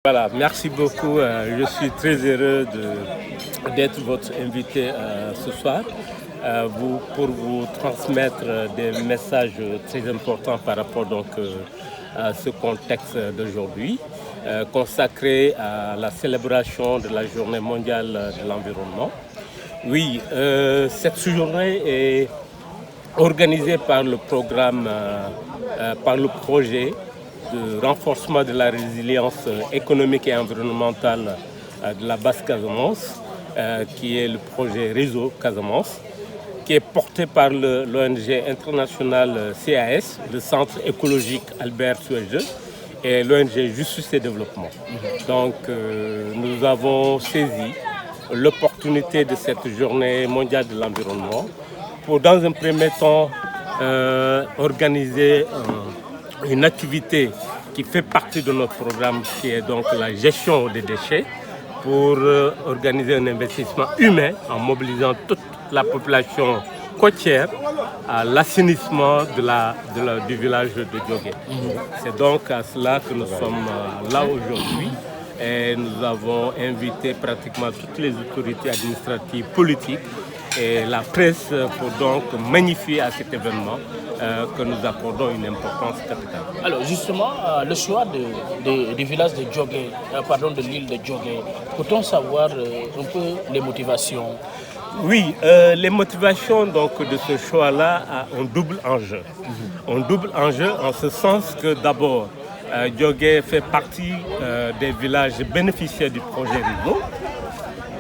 Voilà, merci beaucoup. Je suis très heureux d'être votre invité ce soir pour vous transmettre des messages très importants par rapport à ce contexte d'aujourd'hui, consacré à la célébration de la Journée mondiale de l'environnement. Oui, cette journée est organisée par le programme, par le projet de renforcement de la résilience économique et environnementale de la Basse-Casamance, qui est le projet Réseau Casamance, qui est porté par l'ONG internationale CAS, le Centre écologique Albert Schweitzer, et l'ONG Justice et Développement. Donc nous avons saisi l'opportunité de cette journée mondiale de l'environnement pour, dans un premier temps, organiser une activité qui fait partie de notre programme, qui est donc la gestion des déchets, pour organiser un investissement humain en mobilisant toute la côtière à l'assainissement du village de Diogué. C'est donc à cela que nous sommes là aujourd'hui, et nous avons invité pratiquement toutes les autorités administratives, politiques et la presse pour donc magnifier à cet événement que nous accordons une importance capitale. Alors justement, le choix du village de Diogué, de l'île de Diogué, peut-on savoir un peu les motivations? Oui, les motivations donc, de ce choix-là ont un double enjeu. Un double enjeu en ce sens que d'abord, Diogué fait partie des villages bénéficiaires du projet Réseau.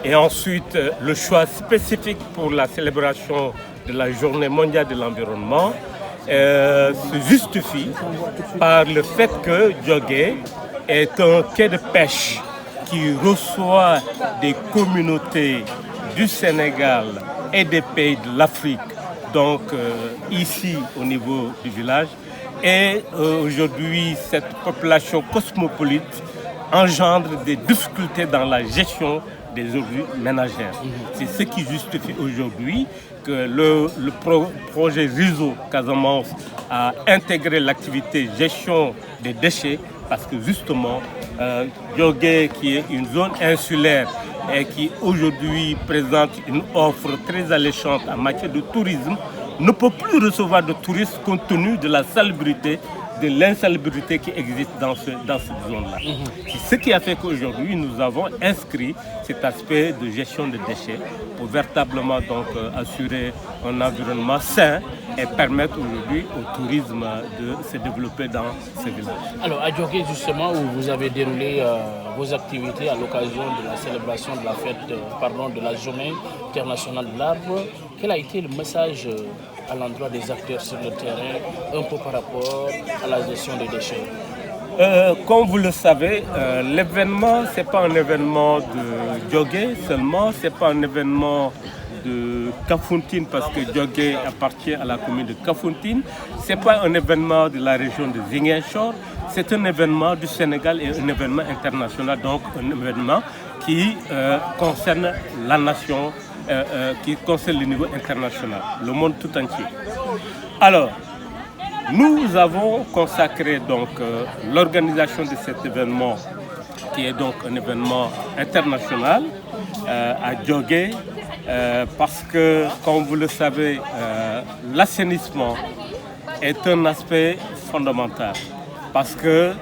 Et ensuite, le choix spécifique pour la célébration de la Journée mondiale de l'environnement se justifie par le fait que Diogué est un quai de pêche qui reçoit des communautés du Sénégal et des pays de l'Afrique, donc ici au niveau du village. Et aujourd'hui, cette population cosmopolite engendre des difficultés dans la gestion des eaux ménagères. C'est ce qui justifie aujourd'hui que le projet Réseau Casamance a intégré l'activité gestion des déchets, parce que justement, Diogué, qui est une zone insulaire et qui aujourd'hui présente une offre très alléchante en matière de tourisme, ne peut plus recevoir de touristes compte tenu de la salubrité, de l'insalubrité qui existe dans cette zone-là. C'est ce qui a fait qu'aujourd'hui, nous avons inscrit cet aspect de gestion des déchets pour véritablement donc, assurer un environnement sain et permettre aujourd'hui au tourisme de se développer dans ces villages. Alors à Diogué, justement, où vous avez déroulé vos activités à l'occasion de la célébration de la fête, de la Journée internationale de l'arbre, quel a été le message à l'endroit des acteurs sur le terrain, un peu par rapport à la gestion des déchets? Comme vous le savez, l'événement, ce n'est pas un événement de Diogué seulement, ce n'est pas un événement de Kafountine, parce que Diogué appartient à la commune de Kafountine. Ce n'est pas un événement de la région de Ziguinchor, c'est un événement du Sénégal et un événement international, donc un événement qui concerne la nation, qui concerne le niveau international, le monde tout entier. Alors, nous avons consacré donc l'organisation de cet événement, qui est donc un événement international à Diogué, parce que, comme vous le savez, l'assainissement est un aspect fondamental. Parce que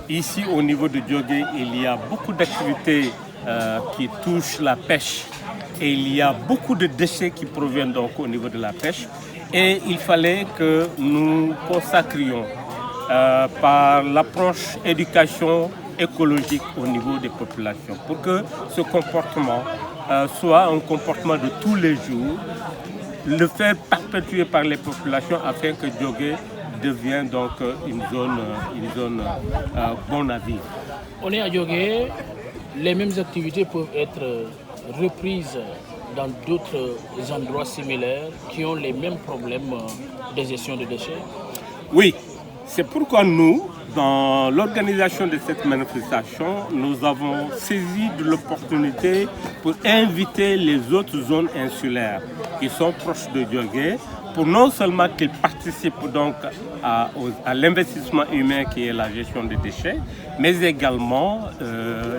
ici, au niveau de Diogué, il y a beaucoup d'activités qui touchent la pêche, et il y a beaucoup de déchets qui proviennent donc au niveau de la pêche. Et il fallait que nous consacrions par l'approche éducation écologique au niveau des populations, pour que ce comportement soit un comportement de tous les jours, le faire perpétuer par les populations afin que Diogué devienne donc une zone bonne à vivre. On est à Diogué, les mêmes activités peuvent être reprises dans d'autres endroits similaires qui ont les mêmes problèmes de gestion de déchets? Oui, c'est pourquoi nous, dans l'organisation de cette manifestation, nous avons saisi de l'opportunité pour inviter les autres zones insulaires qui sont proches de Diogué, pour non seulement qu'ils participent participe donc à l'investissement humain qui est la gestion des déchets, mais également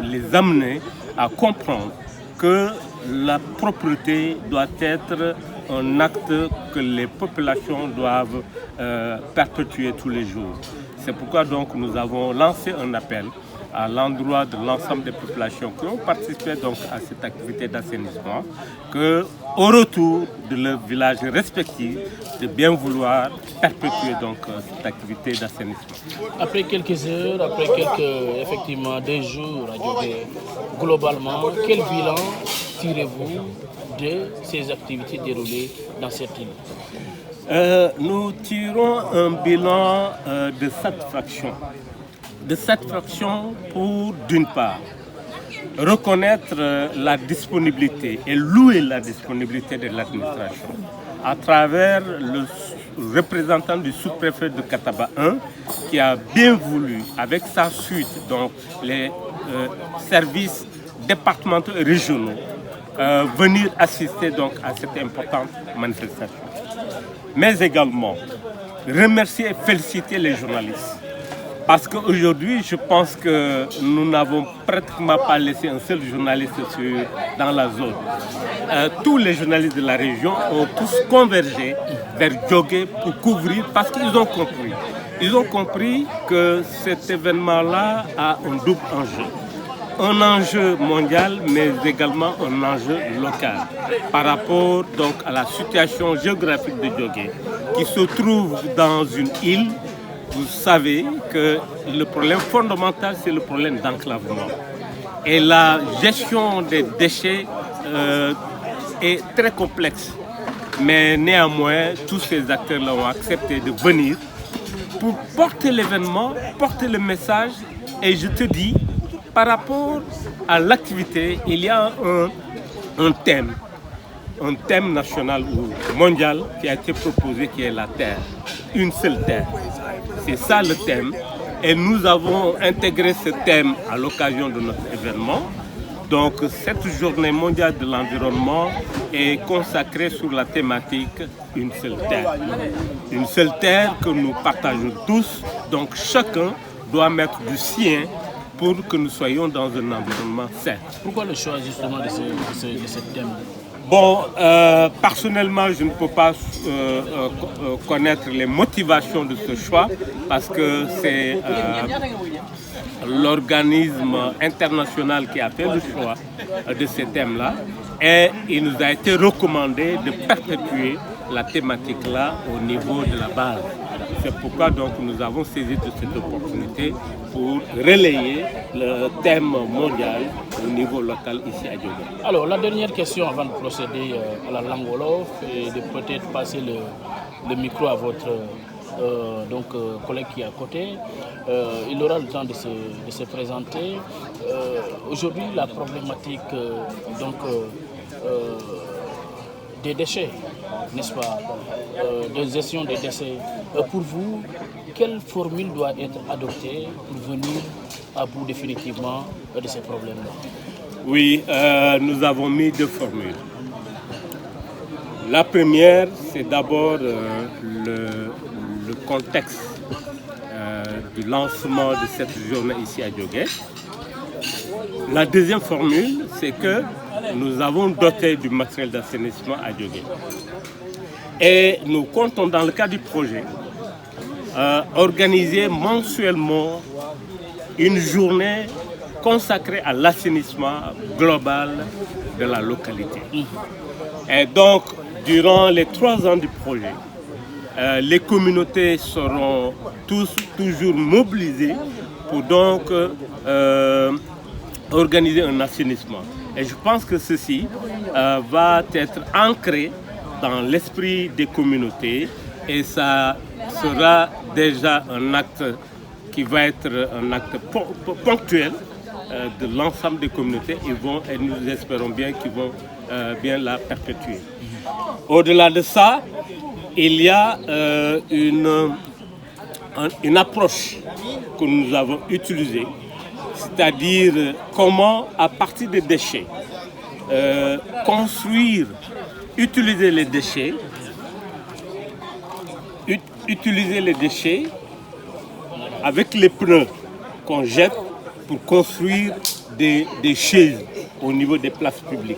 les amener à comprendre que la propreté doit être un acte que les populations doivent perpétuer tous les jours. C'est pourquoi donc nous avons lancé un appel à l'endroit de l'ensemble des populations qui ont participé donc à cette activité d'assainissement, qu'au retour de leur village respectif, de bien vouloir perpétuer donc cette activité d'assainissement. Après quelques heures, après effectivement des jours à Djogé, globalement, quel bilan tirez-vous de ces activités déroulées dans cette île? Nous tirons un bilan de satisfaction. De satisfaction pour, d'une part, reconnaître la disponibilité et louer la disponibilité de l'administration à travers le représentant du sous-préfet de Kataba 1 qui a bien voulu, avec sa suite, donc les services départementaux et régionaux, venir assister donc à cette importante manifestation. Mais également remercier et féliciter les journalistes. Parce qu'aujourd'hui, je pense que nous n'avons pratiquement pas laissé un seul journaliste dans la zone. Tous les journalistes de la région ont tous convergé vers Djogé pour couvrir parce qu'ils ont compris. Ils ont compris que cet événement-là a un double enjeu. Un enjeu mondial, mais également un enjeu local par rapport donc à la situation géographique de Djogé, qui se trouve dans une île. Vous savez que le problème fondamental, c'est le problème d'enclavement. Et la gestion des déchets est très complexe. Mais néanmoins, tous ces acteurs-là ont accepté de venir pour porter l'événement, porter le message. Et je te dis, par rapport à l'activité, il y a un thème national ou mondial qui a été proposé, qui est la terre, une seule terre. C'est ça le thème. Et nous avons intégré ce thème à l'occasion de notre événement. Donc cette journée mondiale de l'environnement est consacrée sur la thématique une seule terre. Une seule terre que nous partageons tous. Donc chacun doit mettre du sien pour que nous soyons dans un environnement sain. Pourquoi le choix justement de ce thème? Bon, personnellement, je ne peux pas connaître les motivations de ce choix parce que c'est l'organisme international qui a fait le choix de ces thèmes-là et il nous a été recommandé de perpétuer la thématique-là au niveau de la base. C'est pourquoi donc nous avons saisi de cette opportunité pour relayer le thème mondial au niveau local ici à Djogé. Alors la dernière question avant de procéder à la langue wolof et de peut-être passer le micro à votre collègue qui est à côté, il aura le temps de se présenter. Aujourd'hui la problématique des déchets, n'est-ce pas, de gestion des déchets. Pour vous, quelle formule doit être adoptée pour venir à bout définitivement de ces problèmes-là? Oui, nous avons mis deux formules. La première, c'est d'abord le contexte du lancement de cette journée ici à Djogé. La deuxième formule, c'est que nous avons doté du matériel d'assainissement à Djogé. Et nous comptons, dans le cadre du projet, organiser mensuellement une journée consacrée à l'assainissement global de la localité. Et donc, durant les 3 ans du projet, les communautés seront toujours mobilisées pour donc organiser un assainissement. Et je pense que ceci va être ancré dans l'esprit des communautés et ça sera déjà un acte qui va être un acte ponctuel de l'ensemble des communautés et nous espérons bien qu'ils vont bien la perpétuer. Au-delà de ça, il y a une approche que nous avons utilisée, c'est-à-dire comment, à partir des déchets, utiliser les déchets utiliser les déchets avec les pneus qu'on jette pour construire des chaises au niveau des places publiques.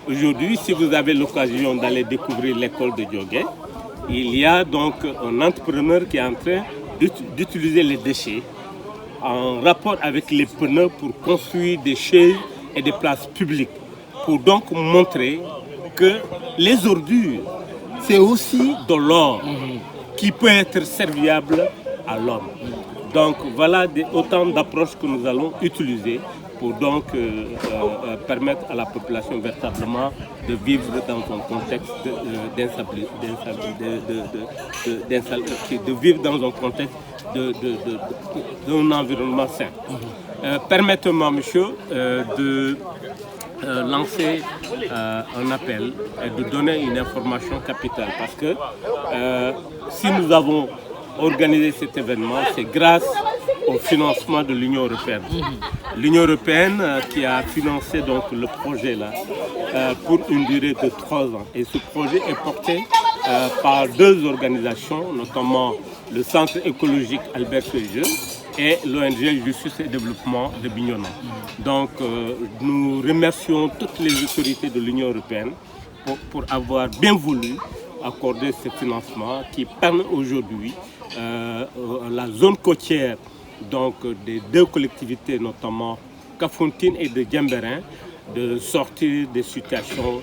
Aujourd'hui, si vous avez l'occasion d'aller découvrir l'école de Diogué, il y a donc un entrepreneur qui est en train d'utiliser les déchets en rapport avec les pneus pour construire des chaises et des places publiques. Pour donc montrer que les ordures, c'est aussi de l'or qui peut être serviable à l'homme. Donc voilà autant d'approches que nous allons utiliser pour donc permettre à la population véritablement de vivre dans un contexte d'un environnement sain. Permettez-moi, monsieur, de lancer un appel et de donner une information capitale parce que si nous avons organisé cet événement, c'est grâce au financement de l'Union européenne. L'Union européenne qui a financé donc le projet là pour une durée de 3 ans. Et ce projet est porté par 2 organisations, notamment le Centre écologique Albert Sergeux et l'ONG Justice et Développement de Bignona. Donc nous remercions toutes les autorités de l'Union européenne pour avoir bien voulu accorder ce financement qui permet aujourd'hui la zone côtière donc des 2 collectivités, notamment Kafountine et de Diembéring, de sortir des situations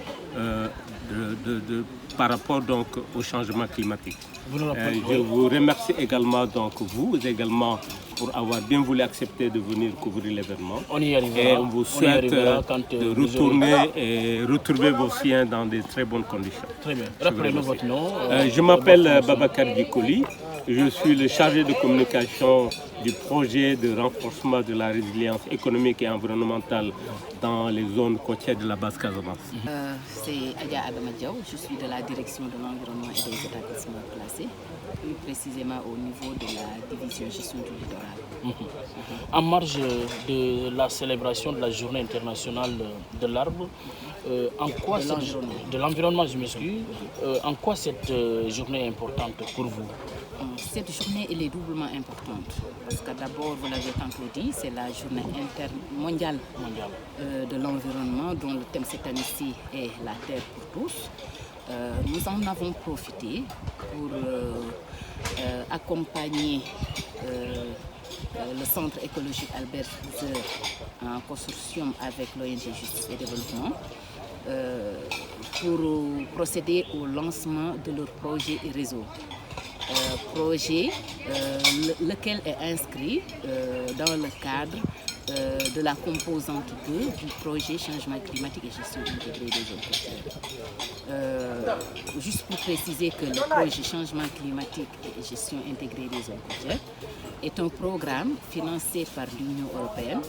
par rapport donc au changement climatique. Je vous remercie également donc vous également pour avoir bien voulu accepter de venir couvrir l'événement. On y arrivera. Et on vous souhaite de retourner et retrouver vos siens dans de très bonnes conditions. Très bien. Rappelez-nous votre nom. Je m'appelle Babacar Dikoli. Je suis le chargé de communication du projet de renforcement de la résilience économique et environnementale dans les zones côtières de la Basse-Casamance. C'est Adia Adama Diaw, je suis de la direction de l'environnement et des établissements classés, plus précisément au niveau de la division gestion du littoral. En marge de la célébration de la journée internationale de l'arbre, de l'environnement, je m'excuse, en quoi cette journée est importante pour vous? Cette journée elle est doublement importante parce que d'abord, vous l'avez tantôt dit, c'est la journée mondiale de l'environnement dont le thème cette année-ci est la Terre pour tous. Nous en avons profité pour accompagner le Centre écologique Albert Sergeux en consortium avec l'ONG Justice et Développement pour procéder au lancement de leur projet et réseau. Projet lequel est inscrit dans le cadre de la composante 2 du projet changement climatique et gestion intégrée des zones côtières. Juste pour préciser que le projet changement climatique et gestion intégrée des zones côtières est un programme financé par l'Union européenne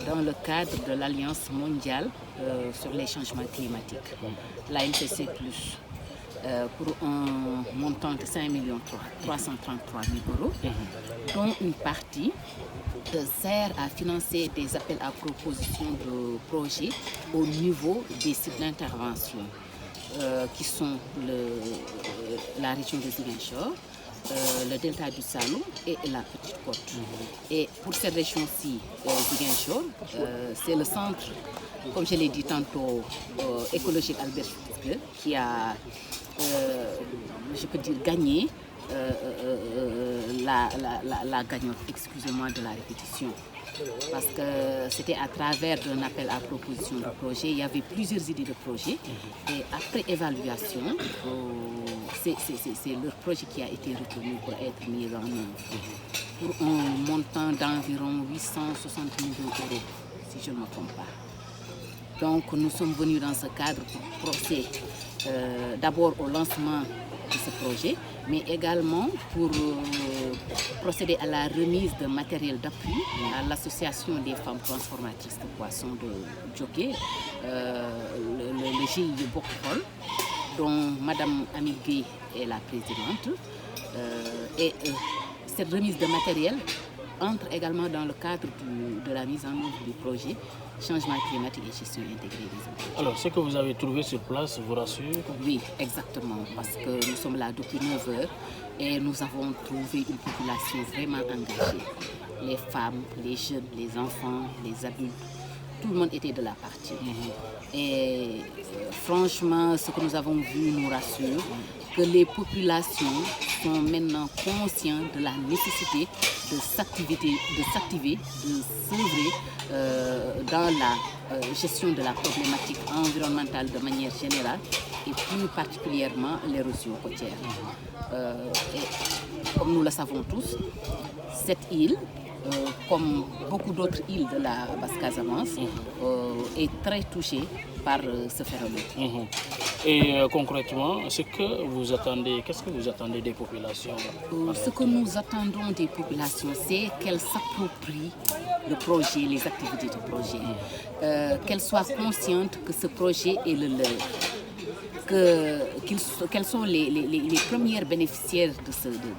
dans le cadre de l'Alliance mondiale sur les changements climatiques, l'ANCC+. Pour un montant de 5 333 000 €, dont une partie sert à financer des appels à proposition de projets au niveau des sites d'intervention qui sont la région de Ziguinchor, le delta du Saloum et la Petite Côte. Et pour cette région-ci, Ziguinchor, c'est le centre, comme je l'ai dit tantôt, écologique Albert Sergeux qui a je peux dire gagné la gagnante, excusez-moi de la répétition, parce que c'était à travers un appel à proposition de projet. Il y avait plusieurs idées de projet et après évaluation, c'est leur projet qui a été retenu pour être mis en œuvre pour un montant d'environ 860 millions €, si je ne me trompe pas. Donc nous sommes venus dans ce cadre pour procéder d'abord au lancement de ce projet, mais également pour procéder à la remise de matériel d'appui à l'association des femmes transformatrices de poissons de Diogué, le GIE Bokol, dont Madame Amigé est la présidente. Et cette remise de matériel entre également dans le cadre de la mise en œuvre du projet Changement climatique et gestion intégrée des eaux. Alors, ce que vous avez trouvé sur place vous rassure? Oui, exactement, parce que nous sommes là depuis 9 heures et nous avons trouvé une population vraiment engagée. Les femmes, les jeunes, les enfants, les adultes, tout le monde était de la partie. Et franchement, ce que nous avons vu nous rassure, que les populations sont maintenant conscientes de la nécessité de s'activer, de s'œuvrer dans la gestion de la problématique environnementale de manière générale et plus particulièrement l'érosion côtière. Et comme nous le savons tous, cette île, comme beaucoup d'autres îles de la Basse-Casamance, est très touchée par ce phénomène. Et concrètement, qu'est-ce que vous attendez des populations? Ce que nous attendons des populations, c'est qu'elles s'approprient le projet, les activités du projet, qu'elles soient conscientes que ce projet est le leur. Quels sont les premières bénéficiaires de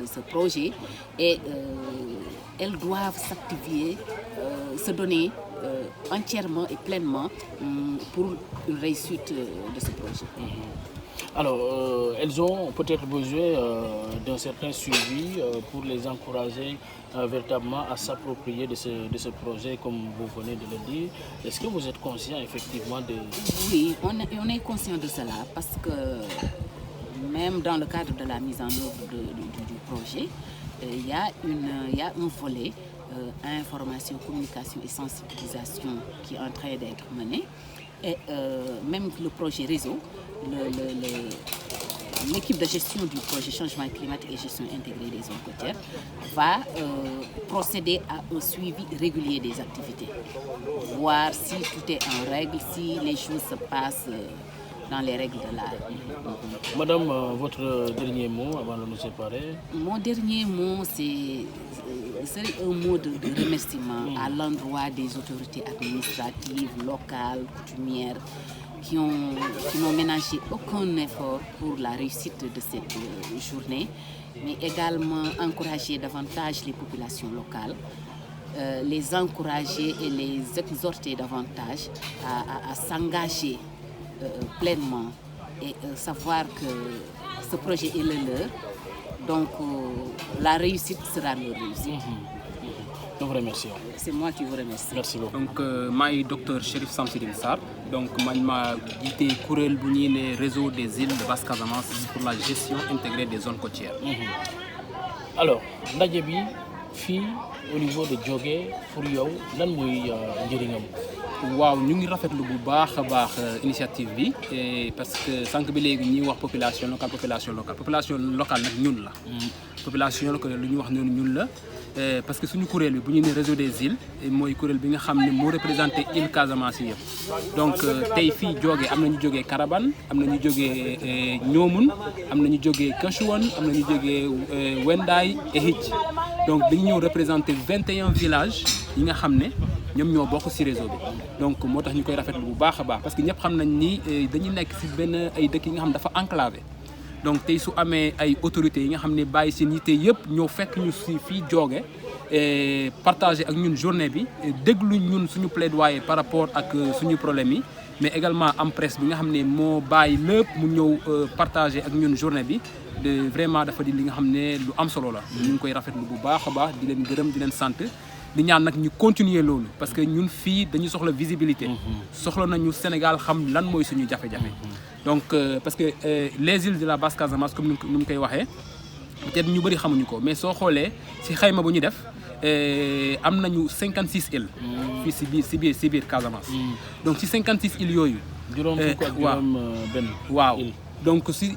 ce projet et elles doivent s'activer, se donner entièrement et pleinement pour une réussite de ce projet. Alors, elles ont peut-être besoin d'un certain suivi pour les encourager véritablement à s'approprier de ce projet, comme vous venez de le dire. Est-ce que vous êtes conscient effectivement de... Oui, on est conscient de cela parce que même dans le cadre de la mise en œuvre du projet, il y a un volet information, communication et sensibilisation qui est en train d'être mené. Et même le projet réseau, l'équipe de gestion du projet Changement climatique et gestion intégrée des zones côtières va procéder à un suivi régulier des activités, voir si tout est en règle, si les choses se passent dans les règles de l'art. Madame, votre dernier mot avant de nous séparer? Mon dernier mot, c'est un mot de remerciement à l'endroit des autorités administratives, locales, coutumières, qui n'ont ménagé aucun effort pour la réussite de cette journée, mais également encourager davantage les populations locales, les encourager et les exhorter davantage à s'engager pleinement et savoir que ce projet est le leur. Donc la réussite sera leur réussite. Je vous remercie. C'est moi qui vous remercie. Merci beaucoup. Donc maay docteur Chérif Samsidine Sarr donc man ma jiite kuréel bu ñuy ne réseau des îles de Basse-Casamance pour la gestion intégrée des zones côtières. Alors ndaje bi fii au niveau de Diogué pour yow lan mooy njëriñam? waaw ñu ngi rafetlu bu baax a baax initiative bi parce que sànq bi léegi ñuy wax population locale nag ñun la. population locale lu ñu wax noonu ñun la parce que suñu kuréel bi bu ñu ne réseau des îles mooy kuréel bi nga xam ne moo représenté île Casamance yëpp. donc tey fii Diogué am na ñu jógee Karabane am na ñu jógee Ñoomun am na ñu jógee Cachuan am na ñu jógee Wendaay et Hitch donc dañu ñëw représenté 21 villages yi nga xam ne ñoom ñoo bokk ci réseau bi. donc moo tax ñu koy rafetlu bu baax a baax parce que ñëpp xam nañ ni dañuy nekk ci benn ay dëkk yi nga xam dafa enclavé donc tey su amee ay autorités yi nga xam ne bàyyi seen yitte yëpp ñoo fekk ñu ci fii Diogué partagé ak ñun journée bi déglu ñun suñu plaidoyer par rapport ak suñu problème yi mais également am presse bi nga xam ne moo bàyyi lépp mu ñëw partagé ak ñun journée bi vraiment dafa di li nga xam ne lu am solo la. ñu ngi koy rafetlu bu baax a baax di leen gërëm di leen sant. di ñaan nag ñu continuer loolu parce que ñun fii dañu soxla visibilité. soxla nañu Sénégal xam lan mooy suñu jafe-jafe. donc parce que les îles de la Basse-Casamance comme ni mu koy waxee peut-être ñu bëri xamuñu ko mais soo xoolee ci xayma bu ñu def am nañu 56 îles. fii ci biir Casamance. donc ci 56 îles yooyu. juróom fukk ak juróom benn. waaw donc si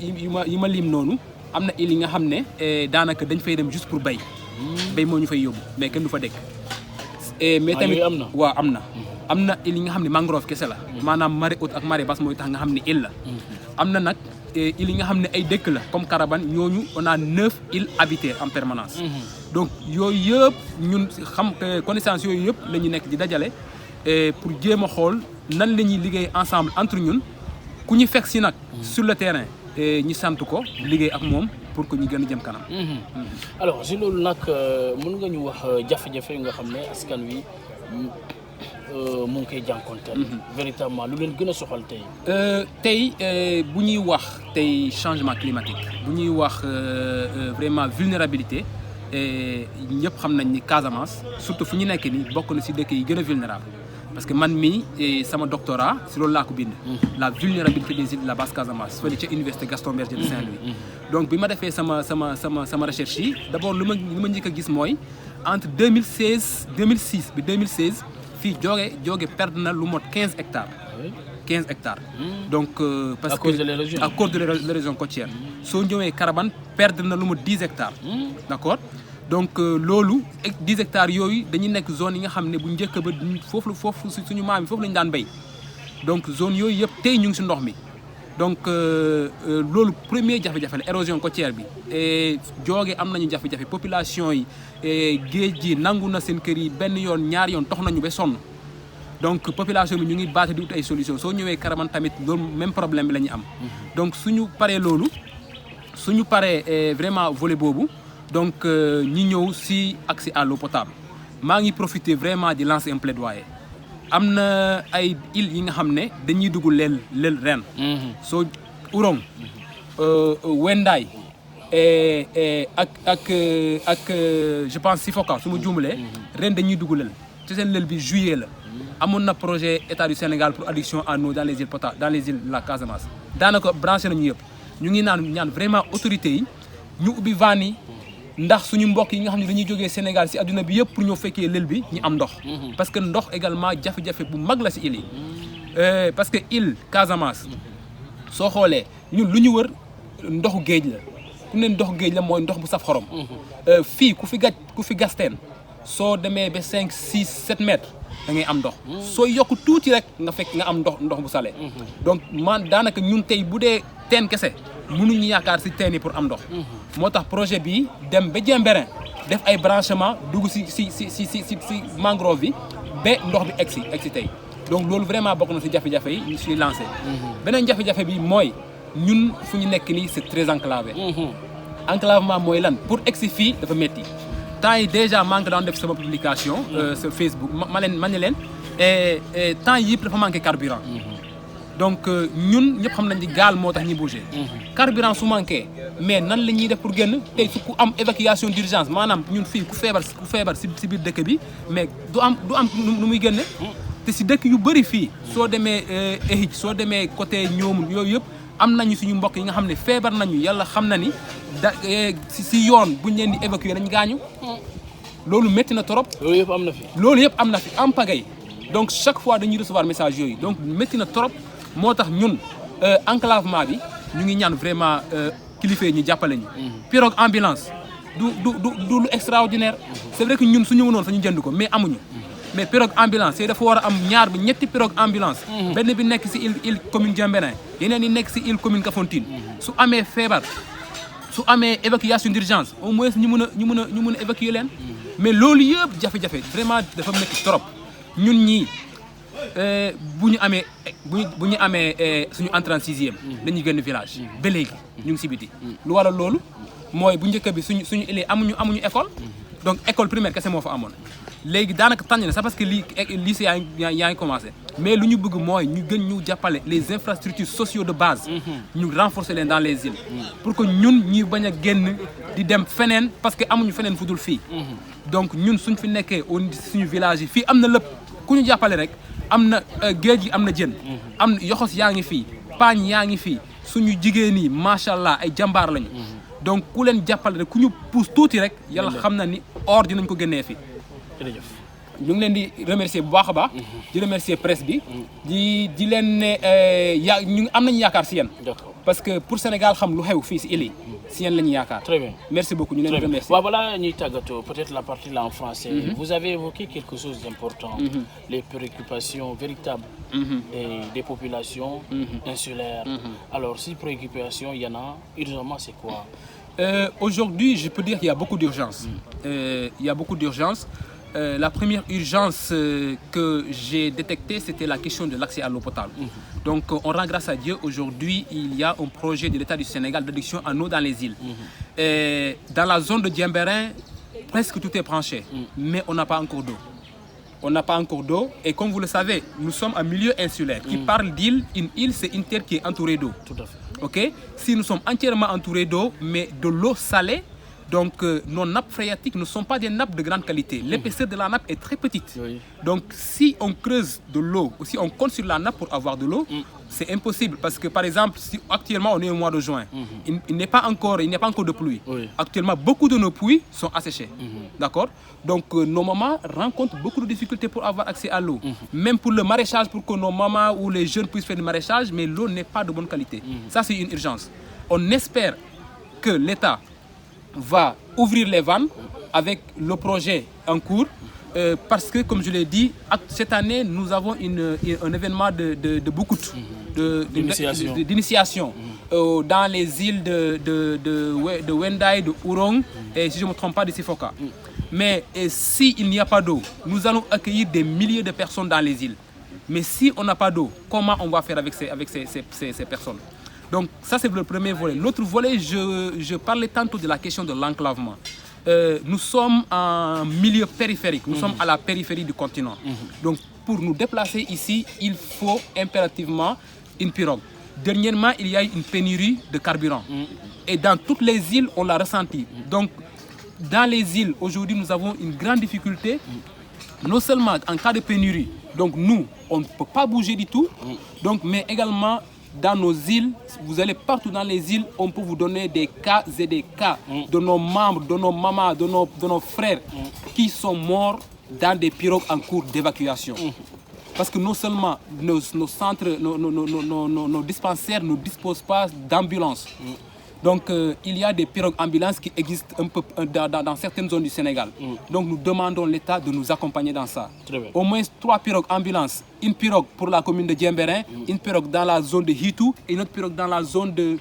yi ma lim noonu am na îles yi nga xam ne daanaka dañ fay dem juste pour bay. bay moo ñu fay yóbbu mais kenn du fa dëkk. mais tamit waaw am na île yi nga xam ne mangrove kese la. maanaam marée haute ak marée basse mooy tax nga xam ne île la. am na nag île yi nga xam ne ay dëkk la comme Karabane ñooñu on a 9 îles habitées en permanence. donc yooyu yëpp ñun xam connaissance yooyu yëpp la ñu nekk di dajale pour jéem a xool nan la ñuy liggéey ensemble entre ñun ku ñu fekk si nag sur le terrain ñu sant ko liggéey ak moom pour que ñu gën a jëm kanam. alors si loolu nag mën nga ñu wax jafe-jafe yi nga xam ne askan wi mu ngi koy jànkonteel. véritablement lu leen gën a soxal tey. tey bu ñuy wax tey changement climatique bu ñuy wax vraiment vulnérabilité ñëpp xam nañ ni Casamance surtout fu ñu nekk nii bokk na si dëkk yi gën a vulnérable parce que man mii sama doctorat si loolu laa ko bind. la vulnérabilité des îles de la basse Casamance fële ca université Gaston Berger de Saint-Louis. donc bi ma defee sama recherche yi d' abord lu ma njëkk a gis mooy entre 2006 bi 2016 fii Diogué perdre na lu mot 15 hectares. 15 hectares. Donc, parce à cause de l'érosion. À cause de l'érosion côtière. Si on dit Carabane, perdre na 10 hectares. D'accord? Donc, lolu 10 hectares yoyu dañuy nek zone yi nga xamné bu ñëk ba fofu suñu maam yi fofu lañ daan bay. Donc zone yoyu yëpp tay ñu ngi ci ndox mi. Donc lolu premier jafé-jafé érosion côtière bi et Diogué am nañu jafé-jafé population yi géej gi nangu na seen kër yi benn yoon ñaar yoon tox nañu ba sonn. Donc population bi ñu ngi baate di wut ay solution soo ñëwee Karaman tamit loolu même problème bi la ñu am. donc suñu paree loolu suñu paree vraiment volet boobu donc ñi ñëw si accès à l'eau potable maa ngi profiter vraiment di lancer un plaidoyer. am na ay îles yi nga xam ne dañuy dugg leel ren. soo Ourong Wendaay ak je pense Sifoka su ma juumalee ren dañuy dugg leel ci seen leel bi juillet la. amoon na projet état du Sénégal pour adduction en eau dans les îles potables dans les îles de la Casamance daanaka branché nañu yëpp ñu ngi ñaan vraiment autorités yi ñu ubbi vannes yi ndax suñu mbokk yi nga xam ne dañuy jógee Sénégal si adduna bi yëpp pour ñoo fekkee lël bi ñu am ndox. parce que ndox également jafe-jafe bu mag la si île yi. parce que île Casamance soo xoolee ñun lu ñu wër ndoxu géej la ku ne ndoxu géej la mooy ndox bu saf xorom. fii ku fi gasteen soo demee ba 5 6 7 mètres. da ngay am ndox soo yokk tuuti rek nga fekk nga am ndox bu salé donc man daanaka ñun tey bu dee teen kese mënuñu yaakaar si teen yi pour am ndox moo tax projet bi dem ba Diembéring def ay branchement dugg si mangrove bi ba ndox bi egsi tey donc loolu vraiment bokk na si jafe-jafe yi ñu suy lancé beneen jafe-jafe bi mooy ñun fu ñu nekk nii c'est très enclavé enclavement mooy lan pour egsi fii dafa métti temps yi déjà manque daan def sama publication sur Facebook ma ne leen temps yëpp dafa manqué carburant donc ñun ñëpp xam nañ ni gaal moo tax ñuy bouger carburant su manqué mais nan la ñuy def pour génn tey su ku am évacuation d'urgence maanaam ñun fii ku feebar si biir dëkk bi mais du am nu muy génne te si dëkk yu bëri fii soo demee Ehij soo demee côté ñoom yooyu yëpp am nañu suñu mbokk yi nga xam ne feebar nañu yàlla xam na ni si yoon buñ leen di évacuer dañ gaañu loolu métti na trop. loolu yëpp am na fi. loolu yëpp am na fi en pagaille donc chaque fois dañuy recevoir message yooyu donc métti na trop moo tax ñun enclavement bi ñu ngi ñaan vraiment kilifa yi ñu jàppale ñu. pirogue ambulance du lu extraordinaire. c'est vrai que ñun suñu mënoon fa ñu jënd ko mais amuñu. mais pirogue ambulance yi dafa war a am ñaar ba ñetti pirogue ambulance. benn bi nekk si île commune Diembéring yeneen yi nekk si île commune Kafountine. su amee feebar su amee évacuation d'urgence au moins ñu mën a évacuer leen. mais loolu yëpp jafe-jafe vraiment dafa métti trop ñun ñii bu ñu amee suñu entrée en sixième dañuy génn village ba léegi ñu ngi si biti lu waral loolu mooy bu njëkk bi suñu élèves amuñu école donc école primaire kese moo fa amoon léegi daanaka tànn na sax parce que lycée yaa ngi commencé mais lu ñu bëgg mooy ñu gën ñu jàppale les infrastructures sociaux de base ñu renforcer leen dans les îles pour que ñun ñuy bañ a génn di dem feneen parce que amuñu feneen fu dul fii donc ñun suñ fi nekkee suñu village yi fii am na lépp ku ñu jàppale rek am na géej gi am na jën am na yoxos yaa ngi fii paañ yaa ngi fii suñu jigéen yi macha allah ay jàmbaar lañu donc ku leen jàppale rek ku ñu pousse tuuti rek yàlla xam na ni or dinañ ko génnee fii jërëjëf ñu ngi leen di remercier bu baax a baax di remercier presse bi di leen ne ñu am nañu yaakaar si yéen parce que pour Sénégal xam lu xew fii si île yi si yéen la ñu yaakaar. Très bien. Merci beaucoup ñu leen di remercier. waaw voilà ñuy tàggatoo peut-être la partie là en français. Vous avez évoqué quelque chose d'important. Les préoccupations véritables des populations insulaires. Alors si préoccupation il y en a, urgemment c'est quoi? Aujourd'hui je peux dire qu'il y a beaucoup d'urgence. Il y a beaucoup d'urgence. La première urgence que j'ai détectée, c'était la question de l'accès à l'eau potable. Donc, on rend grâce à Dieu. Aujourd'hui, il y a un projet de l'État du Sénégal d'adduction en eau dans les îles. dans la zone de Diembéring, presque tout est branché, mais on n'a pas encore d'eau. On n'a pas encore d'eau et comme vous le savez, nous sommes un milieu insulaire. Qui parle d'île, une île c'est une terre qui est entourée d'eau. Tout à fait. Ok? Si nous sommes entièrement entourés d'eau, mais de l'eau salée, donc nos nappes phréatiques ne sont pas des nappes de grande qualité. L'épaisseur de la nappe est très petite. Oui. Donc si on creuse de l'eau, ou si on compte sur la nappe pour avoir de l'eau, c'est impossible. Parce que par exemple, si actuellement on est au mois de juin, il n'y a pas encore de pluie. Oui. Actuellement, beaucoup de nos puits sont asséchés. D'accord? Donc nos mamans rencontrent beaucoup de difficultés pour avoir accès à l'eau. Même pour le maraîchage, pour que nos mamans ou les jeunes puissent faire du maraîchage, mais l'eau n'est pas de bonne qualité. Ça, c'est une urgence. On espère que l'État va ouvrir les vannes avec le projet en cours parce que, comme je l'ai dit, cette année, nous avons un événement de boucoute, d'initiation dans les îles de Wendai, de Ourong et, si je ne me trompe pas, de Sifoka. Mais s'il n'y a pas d'eau, nous allons accueillir des milliers de personnes dans les îles. Mais si on n'a pas d'eau, comment on va faire avec ces personnes? Donc ça c'est le premier volet. L'autre volet, je parlais tantôt de la question de l'enclavement. Nous sommes en milieu périphérique, nous sommes à la périphérie du continent. Donc pour nous déplacer ici, il faut impérativement une pirogue. Dernièrement, il y a eu une pénurie de carburant. Et dans toutes les îles, on l'a ressenti. Donc dans les îles, aujourd'hui, nous avons une grande difficulté. Non seulement en cas de pénurie, donc nous, on ne peut pas bouger du tout, donc, mais également dans nos îles, vous allez partout dans les îles, on peut vous donner des cas et des cas de nos membres, de nos mamans, de nos frères qui sont morts dans des pirogues en cours d'évacuation. Parce que non seulement nos centres, nos dispensaires ne disposent pas d'ambulances. Donc il y a des pirogues ambulances qui existent un peu dans certaines zones du Sénégal. Donc nous demandons à l'État de nous accompagner dans ça. Au moins 3 pirogues ambulances. Une pirogue pour la commune de Diembéring, une pirogue dans la zone de Hitou et une autre pirogue dans la zone de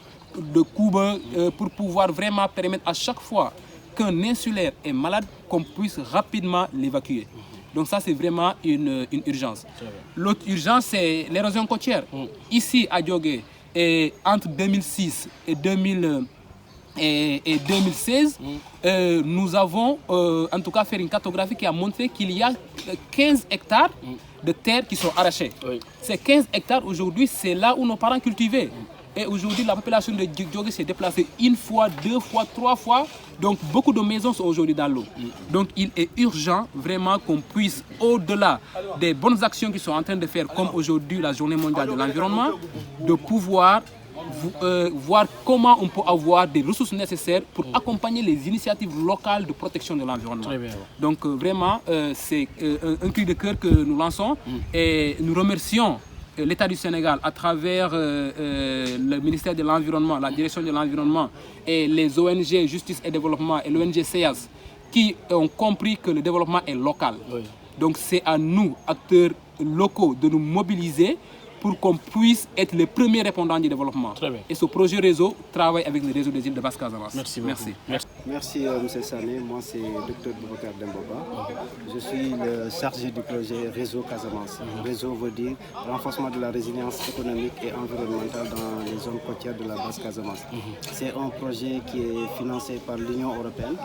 Kouba pour pouvoir vraiment permettre à chaque fois qu'un insulaire est malade, qu'on puisse rapidement l'évacuer. Donc ça c'est vraiment une urgence. L'autre urgence c'est l'érosion côtière. Ici à Diogué, et entre 2006 et 2016, nous avons en tout cas fait une cartographie qui a montré qu'il y a 15 hectares de terres qui sont arrachées. Ces 15 hectares aujourd'hui, c'est là où nos parents cultivaient. Et aujourd'hui, la population de Diogué s'est déplacée une fois, 2 fois, 3 fois. Donc beaucoup de maisons sont aujourd'hui dans l'eau. Donc il est urgent vraiment qu'on puisse, au-delà des bonnes actions qu'ils sont en train de faire, comme aujourd'hui la Journée mondiale de l'environnement, de pouvoir voir comment on peut avoir des ressources nécessaires pour accompagner les initiatives locales de protection de l'environnement. Donc vraiment, c'est un cri de cœur que nous lançons et nous remercions l'État du Sénégal à travers le ministère de l'Environnement, la direction de l'environnement et les ONG Justice et Développement et l'ONG CEAS qui ont compris que le développement est local. Donc c'est à nous, acteurs locaux, de nous mobiliser pour qu'on puisse être les premiers répondants du développement. Et ce projet réseau travaille avec le réseau des îles de Basse-Casamance. Merci M. Sané, moi c'est Dr Boubacar Demboba. Je suis le chargé du projet Réseau Casamance. Réseau veut dire renforcement de la résilience économique et environnementale dans les zones côtières de la Basse-Casamance. C'est un projet qui est financé par l'Union européenne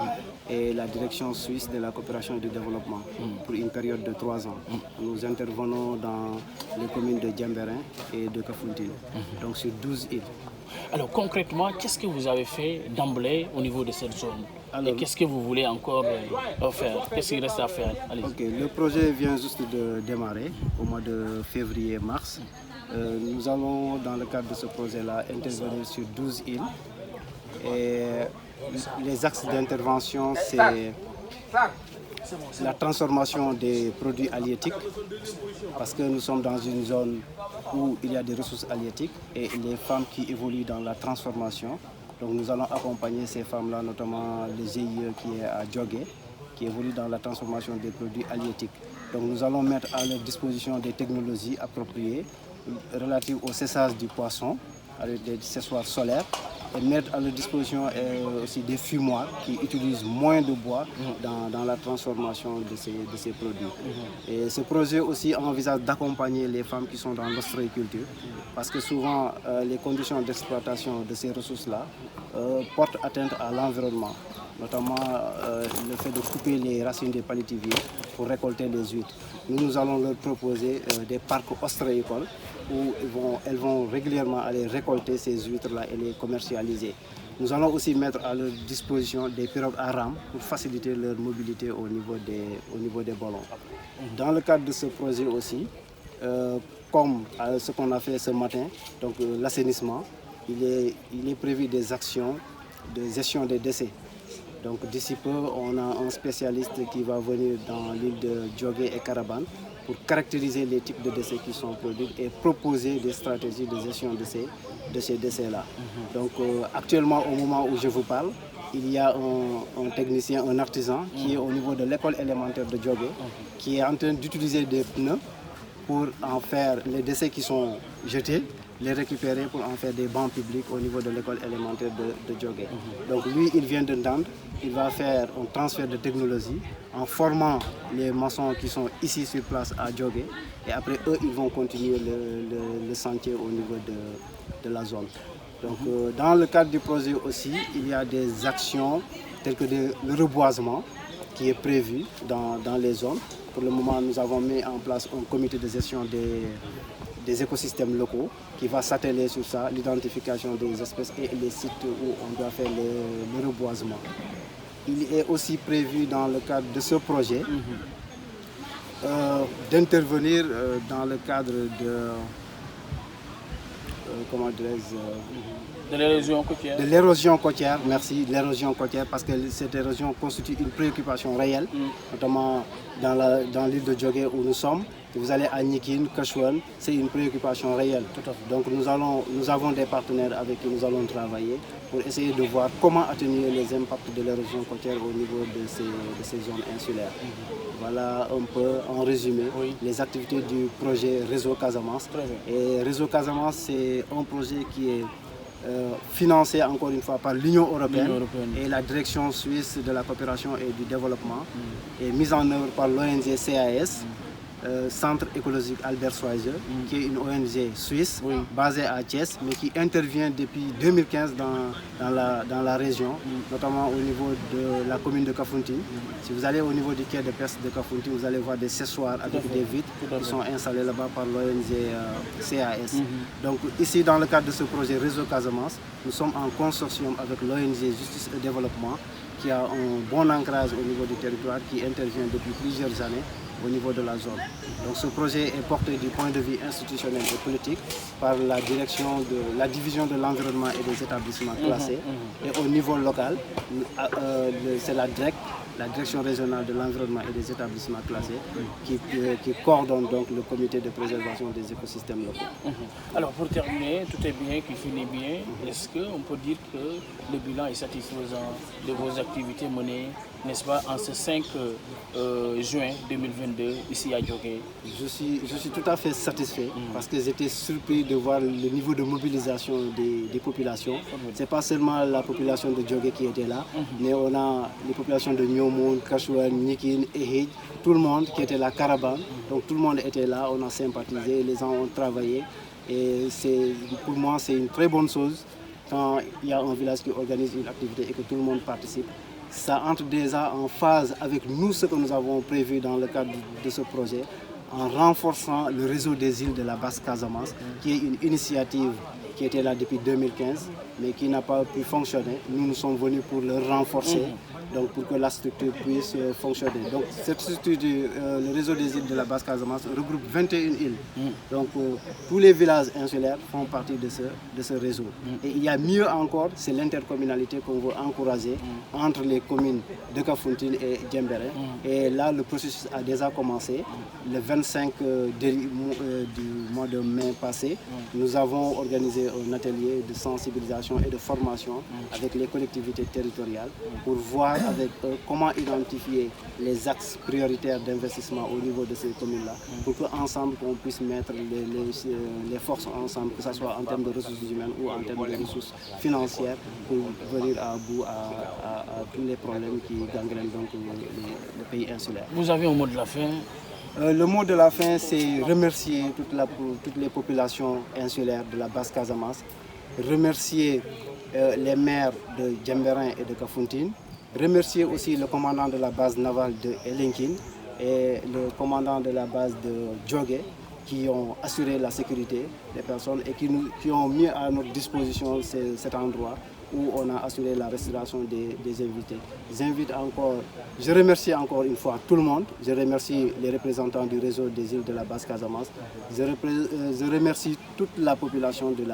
et la direction suisse de la coopération et du développement pour une période de 3 ans. Nous intervenons dans les communes de Diembéring et de Kafountine, donc sur 12 îles. Alors concrètement, qu'est-ce que vous avez fait d'emblée au niveau de cette zone? Et qu'est-ce que vous voulez encore faire? Qu'est-ce qu'il reste à faire? Le projet vient juste de démarrer au mois de février-mars. Nous allons, dans le cadre de ce projet-là, intervenir sur 12 îles. Et les axes d'intervention, c'est la transformation des produits halieutiques, parce que nous sommes dans une zone où il y a des ressources halieutiques et les femmes qui évoluent dans la transformation. Donc nous allons accompagner ces femmes-là, notamment les GIE qui est à Diogué, qui évoluent dans la transformation des produits halieutiques. Donc nous allons mettre à leur disposition des technologies appropriées relatives au séchage du poisson, avec des séchoirs solaires, et mettre à leur disposition aussi des fumoirs qui utilisent moins de bois dans la transformation de ces produits. Et ce projet aussi envisage d'accompagner les femmes qui sont dans l'ostréiculture parce que souvent les conditions d'exploitation de ces ressources-là portent atteinte à l'environnement, notamment le fait de couper les racines des palétuviers pour récolter les huîtres. Nous allons leur proposer des parcs ostréicoles où elles vont régulièrement aller récolter ces huîtres-là et les commercialiser. Nous allons aussi mettre à leur disposition des pirogues à rames pour faciliter leur mobilité au niveau des ballons. Dans le cadre de ce projet aussi, comme ce qu'on a fait ce matin, donc l'assainissement, il est prévu des actions de gestion des décès. Donc d'ici peu, on a un spécialiste qui va venir dans l'île de Djogé et Carabane pour caractériser les types de décès qui sont produits et proposer des stratégies de gestion de ces décès-là. Donc actuellement, au moment où je vous parle, il y a un technicien, un artisan qui est au niveau de l'école élémentaire de Djogé, qui est en train d'utiliser des pneus pour en faire les décès qui sont jetés, les récupérer pour en faire des bancs publics au niveau de l'école élémentaire de Djogé. Donc lui, il vient de Ndande, il va faire un transfert de technologie en formant les maçons qui sont ici sur place à Djogé et après eux, ils vont continuer le chantier au niveau de la zone. Donc dans le cadre du projet aussi, il y a des actions telles que le reboisement qui est prévu dans les zones. Pour le moment, nous avons mis en place un comité de gestion des écosystèmes locaux qui va s'atteler sur ça, l'identification des espèces et les sites où on doit faire le reboisement. Il est aussi prévu dans le cadre de ce projet d'intervenir dans le cadre de de l'érosion côtière. De l'érosion côtière, merci, de l'érosion côtière, parce que cette érosion constitue une préoccupation réelle, notamment dans l'île de Djogé où nous sommes. Si vous allez à Nikin, Kachouane, c'est une préoccupation réelle. Donc nous avons des partenaires avec qui nous allons travailler pour essayer de voir comment atténuer les impacts de l'érosion côtière au niveau de ces zones insulaires. Voilà un peu en résumé les activités du projet Réseau Casamance. Et Réseau Casamance, c'est un projet qui est financé encore une fois par l'Union européenne et la direction suisse de la coopération et du développement et mise en œuvre par l'ONG CAS, Centre écologique Albert Schweitzer, qui est une ONG suisse basée à Thiès, mais qui intervient depuis 2015 dans la région, notamment au niveau de la commune de Kafountine. Si vous allez au niveau du quai de pêche de Kafountine, vous allez voir des séchoirs avec des vitres qui sont installés là-bas par l'ONG CAS. Donc ici, dans le cadre de ce projet Réseau Casamance, nous sommes en consortium avec l'ONG Justice et Développement, qui a un bon ancrage au niveau du territoire, qui intervient depuis plusieurs années au niveau de la zone. Donc ce projet est porté du point de vue institutionnel et politique par la division de l'environnement et des établissements classés. Et au niveau local, c'est la DREC, la direction régionale de l'environnement et des établissements classés, qui coordonne donc le comité de préservation des écosystèmes locaux. Alors pour terminer, tout est bien qui finit bien. Est-ce qu'on peut dire que le bilan est satisfaisant de vos activités menées, n'est-ce pas, en ce 5 juin 2022 ici à Djogé? Je suis tout à fait satisfait parce que j'étais surpris de voir le niveau de mobilisation des populations. Ce n'est pas seulement la population de Djogé qui était là, mais on a les populations de Nyomoun, Kachouane, Nikin, Ehej, tout le monde qui était là, Carabane. Donc tout le monde était là, on a sympathisé, les gens ont travaillé. Et pour moi, c'est une très bonne chose quand il y a un village qui organise une activité et que tout le monde participe. Ça entre déjà en phase avec nous, ce que nous avons prévu dans le cadre de ce projet, en renforçant le réseau des îles de la Basse Casamance, qui est une initiative qui était là depuis 2015, mais qui n'a pas pu fonctionner. Nous sommes venus pour le renforcer, donc pour que la structure puisse fonctionner. Donc cette structure, le réseau des îles de la Basse Casamance regroupe 21 îles. Donc tous les villages insulaires font partie de ce réseau. Et il y a mieux encore, c'est l'intercommunalité qu'on veut encourager entre les communes de Kafountine et Djembéré. Et là, le processus a déjà commencé. Le 25 du mois de mai passé, nous avons organisé un atelier de sensibilisation et de formation avec les collectivités territoriales pour voir avec eux comment identifier les axes prioritaires d'investissement au niveau de ces communes-là, pour qu'ensemble on puisse mettre les forces ensemble, que ce soit en termes de ressources humaines ou en termes de ressources financières, pour venir à bout à tous les problèmes qui gangrènent donc le pays insulaire. Vous avez un mot de la fin? Le mot de la fin, c'est remercier toutes les populations insulaires de la basse Casamance, remercier les maires de Djemberin et de Kafountine, remercier aussi le commandant de la base navale de Elenkin et le commandant de la base de Djogé, qui ont assuré la sécurité des personnes et qui ont mis à notre disposition cet endroit où on a assuré la restauration des invités. Je remercie encore une fois tout le monde. Je remercie les représentants du réseau des îles de la basse Casamance. Je remercie toute la population de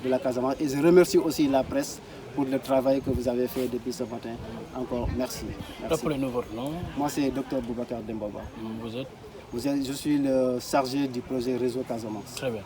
la Casamance et je remercie aussi la presse pour le travail que vous avez fait depuis ce matin. Encore merci. Rappelez-nous votre nom. Moi, c'est Dr Boubacar Demboba. Vous êtes? Je suis le chargé du projet Réseau Casamance. Très bien.